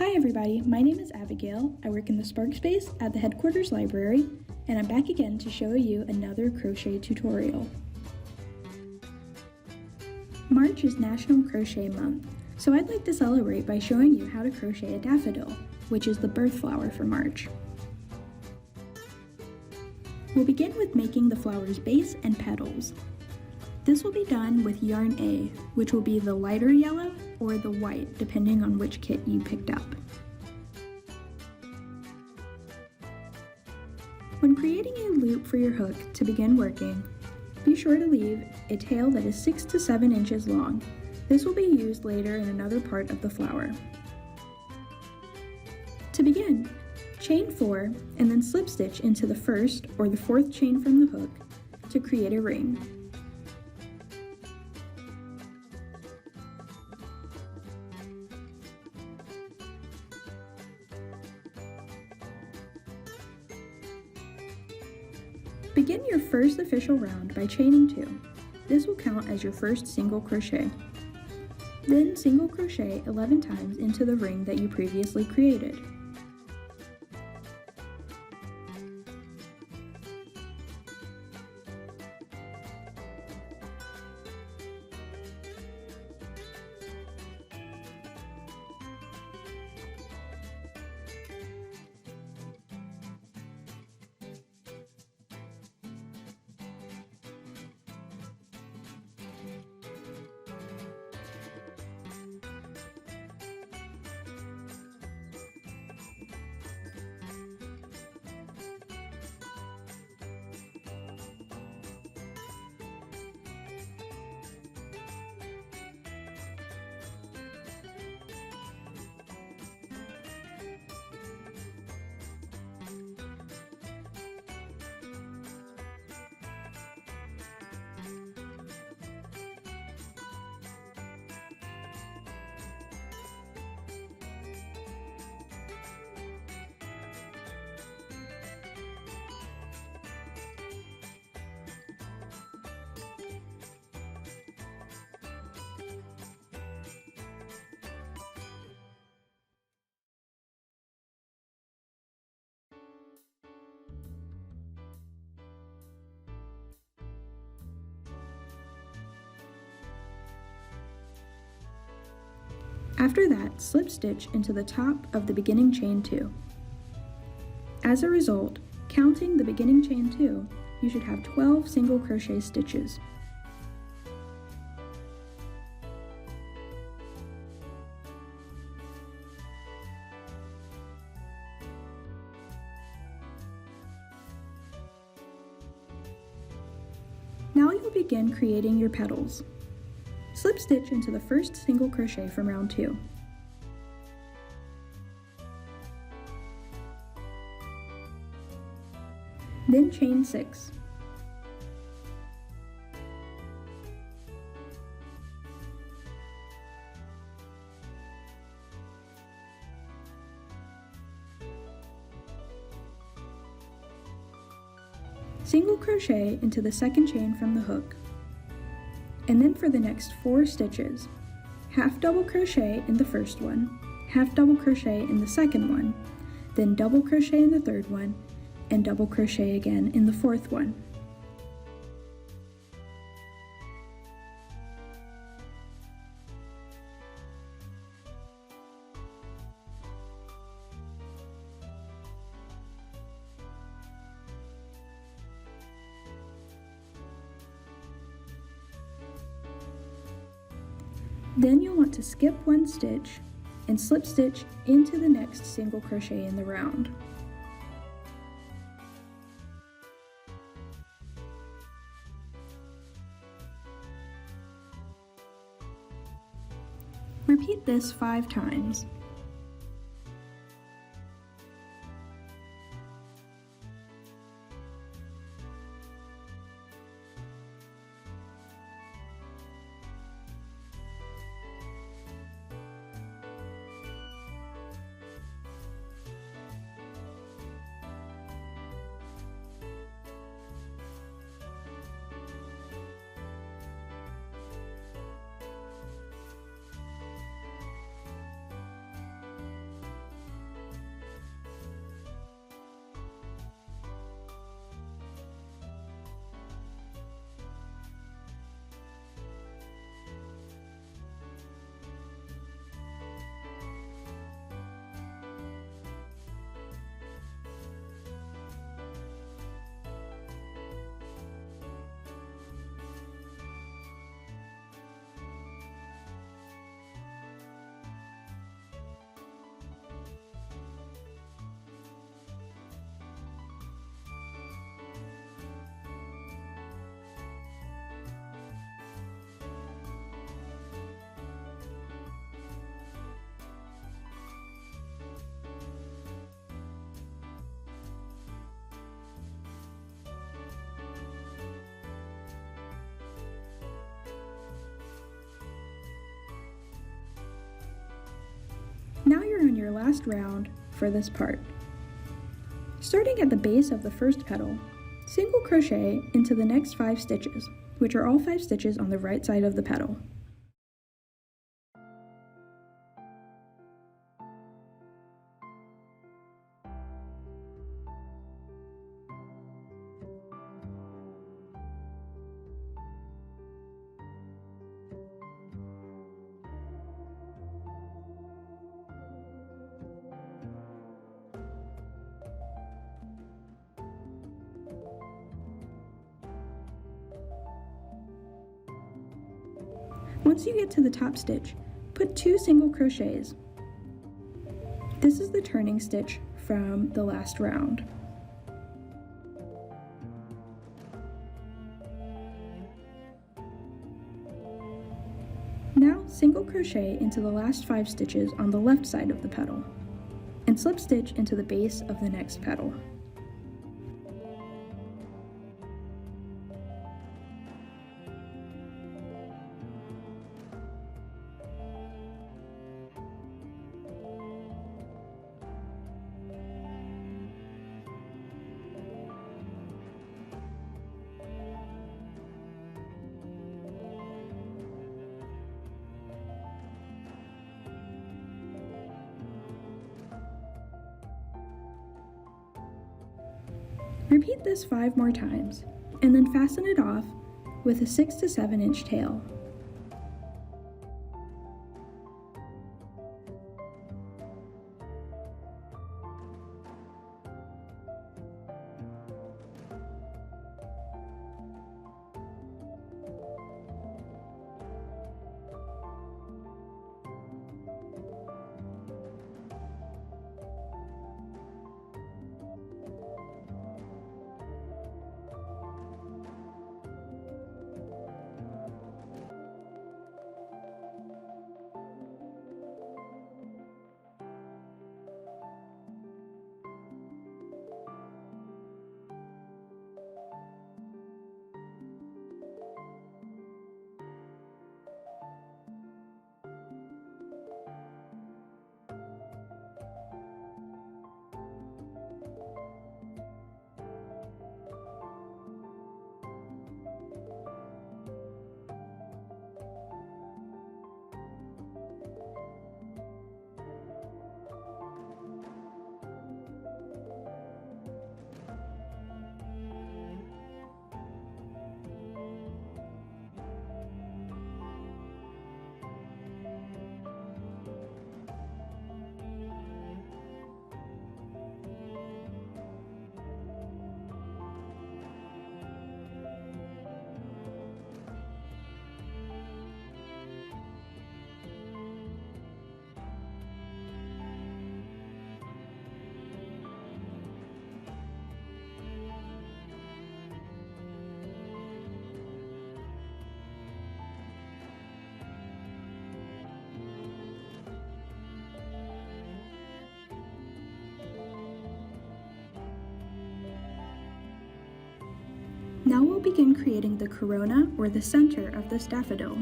Hi everybody, my name is Abigail. I work in the Spark Space at the headquarters library, and I'm back again to show you another crochet tutorial. March is National Crochet Month, so I'd like to celebrate by showing you how to crochet a daffodil, which is the birth flower for March. We'll begin with making the flower's base and petals. This will be done with yarn A, which will be the lighter yellow or the white, depending on which kit you picked up. When creating a loop for your hook to begin working, be sure to leave a tail that is 6 to 7 inches long. This will be used later in another part of the flower. To begin, chain 4 and then slip stitch into the first or the fourth chain from the hook to create a ring. Begin your first official round by chaining 2. This will count as your first single crochet. Then single crochet 11 times into the ring that you previously created. After that, slip stitch into the top of the beginning chain 2. As a result, counting the beginning chain 2, you should have 12 single crochet stitches. Now you'll begin creating your petals. Slip stitch into the first single crochet from round 2. Then chain 6. Single crochet into the second chain from the hook. And then for the next 4 stitches, half double crochet in the first one, half double crochet in the second one, then double crochet in the third one, and double crochet again in the fourth one. Then you'll want to skip 1 stitch and slip stitch into the next single crochet in the round. Repeat this 5 times. Now you're on your last round for this part. Starting at the base of the first petal, single crochet into the next 5 stitches, which are all 5 stitches on the right side of the petal. Once you get to the top stitch, put 2 single crochets. This is the turning stitch from the last round. Now single crochet into the last 5 stitches on the left side of the petal, and slip stitch into the base of the next petal. Repeat this 5 more times, and then fasten it off with a 6 to 7 inch tail. Now we'll begin creating the corona, or the center, of this daffodil.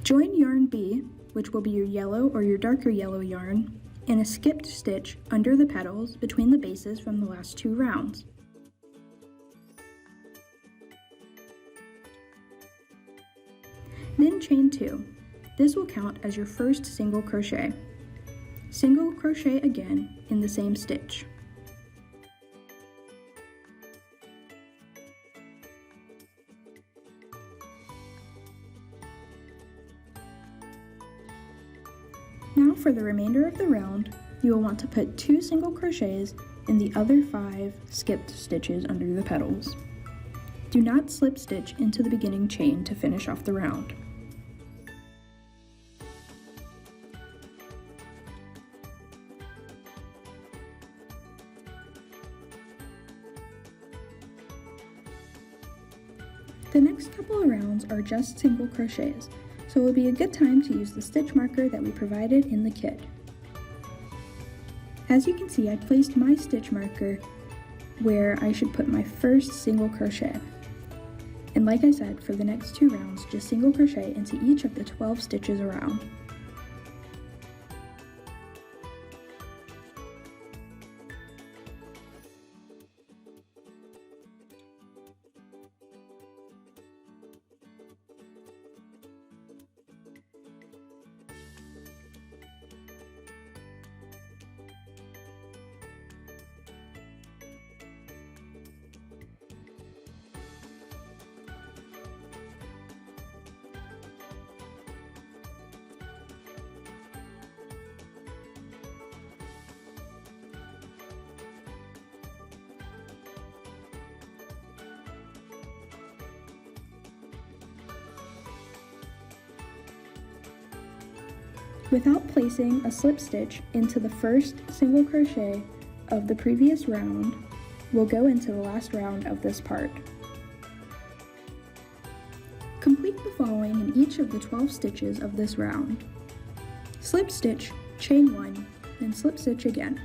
Join yarn B, which will be your yellow or your darker yellow yarn, in a skipped stitch under the petals between the bases from the last 2 rounds. Then chain 2. This will count as your first single crochet. Single crochet again in the same stitch. Now for the remainder of the round, you will want to put 2 single crochets in the other 5 skipped stitches under the petals. Do not slip stitch into the beginning chain to finish off the round. The next couple of rounds are just single crochets, so it will be a good time to use the stitch marker that we provided in the kit. As you can see, I placed my stitch marker where I should put my first single crochet. And like I said, for the next 2 rounds, just single crochet into each of the 12 stitches around. Without placing a slip stitch into the first single crochet of the previous round, we'll go into the last round of this part. Complete the following in each of the 12 stitches of this round. Slip stitch, chain 1, then slip stitch again.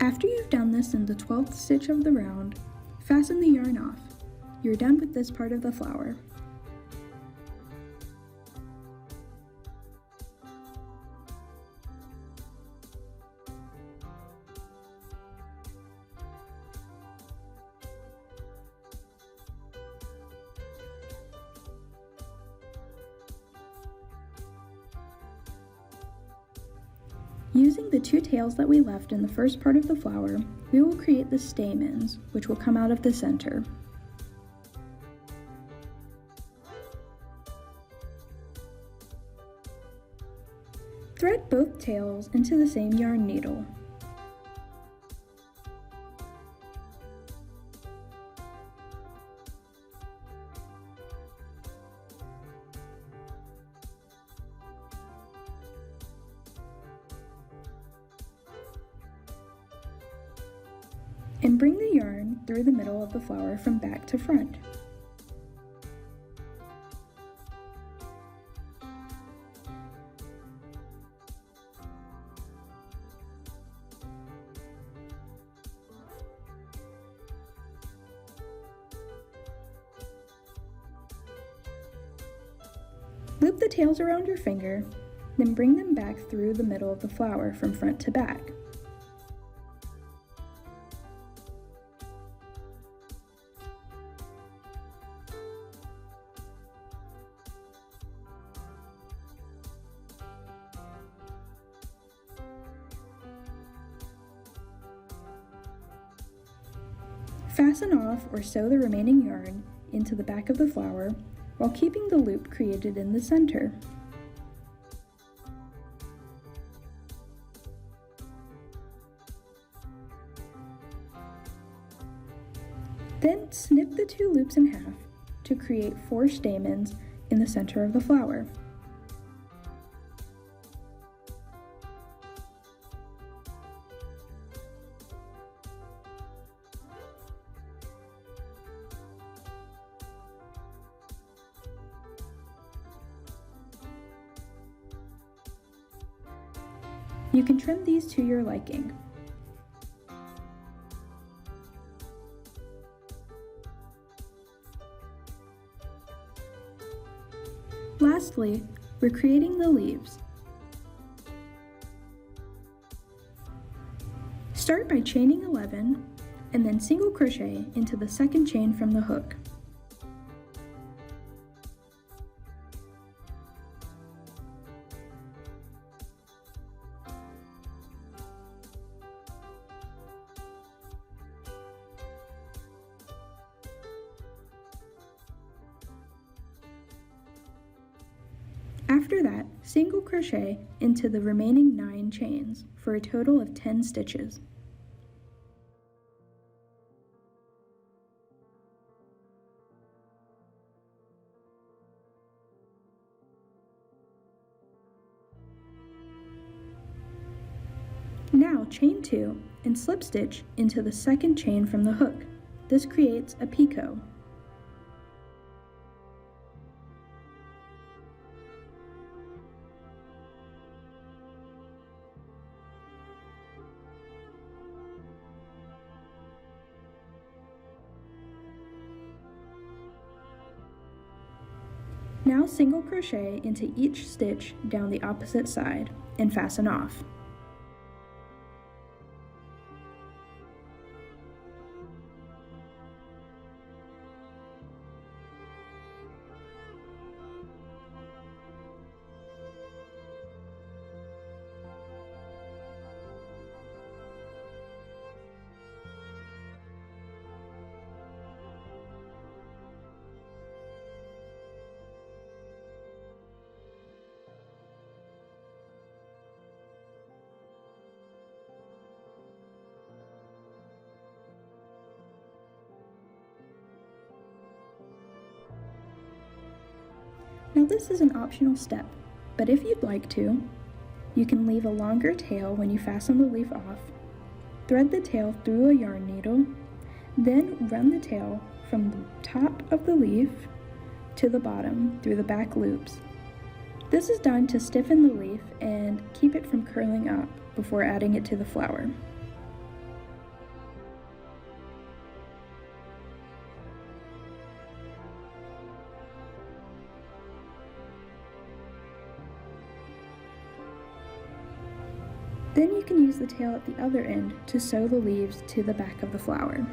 After you've done this in the 12th stitch of the round, fasten the yarn off. You're done with this part of the flower. Using the 2 tails that we left in the first part of the flower, we will create the stamens, which will come out of the center. Thread both tails into the same yarn needle. And bring the yarn through the middle of the flower from back to front. Loop the tails around your finger, then bring them back through the middle of the flower from front to back. Fasten off or sew the remaining yarn into the back of the flower while keeping the loop created in the center. Then snip the 2 loops in half to create 4 stamens in the center of the flower. You can trim these to your liking. Lastly, we're creating the leaves. Start by chaining 11 and then single crochet into the second chain from the hook. After that, single crochet into the remaining 9 chains for a total of 10 stitches. Now chain 2 and slip stitch into the second chain from the hook. This creates a picot. Now single crochet into each stitch down the opposite side and fasten off. Now this is an optional step, but if you'd like to, you can leave a longer tail when you fasten the leaf off, thread the tail through a yarn needle, then run the tail from the top of the leaf to the bottom through the back loops. This is done to stiffen the leaf and keep it from curling up before adding it to the flower. Then you can use the tail at the other end to sew the leaves to the back of the flower.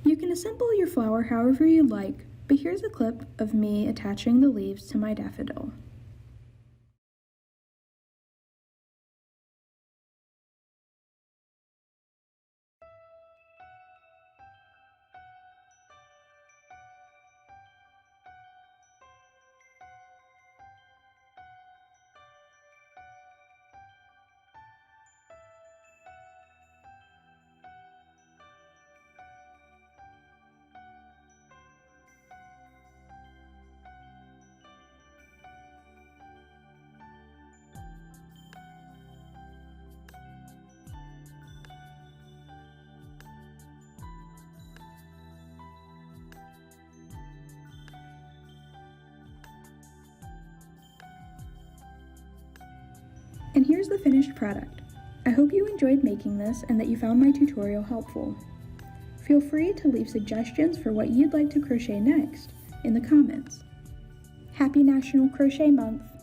You can assemble your flower however you like, but here's a clip of me attaching the leaves to my daffodil. And here's the finished product. I hope you enjoyed making this and that you found my tutorial helpful. Feel free to leave suggestions for what you'd like to crochet next in the comments. Happy National Crochet Month!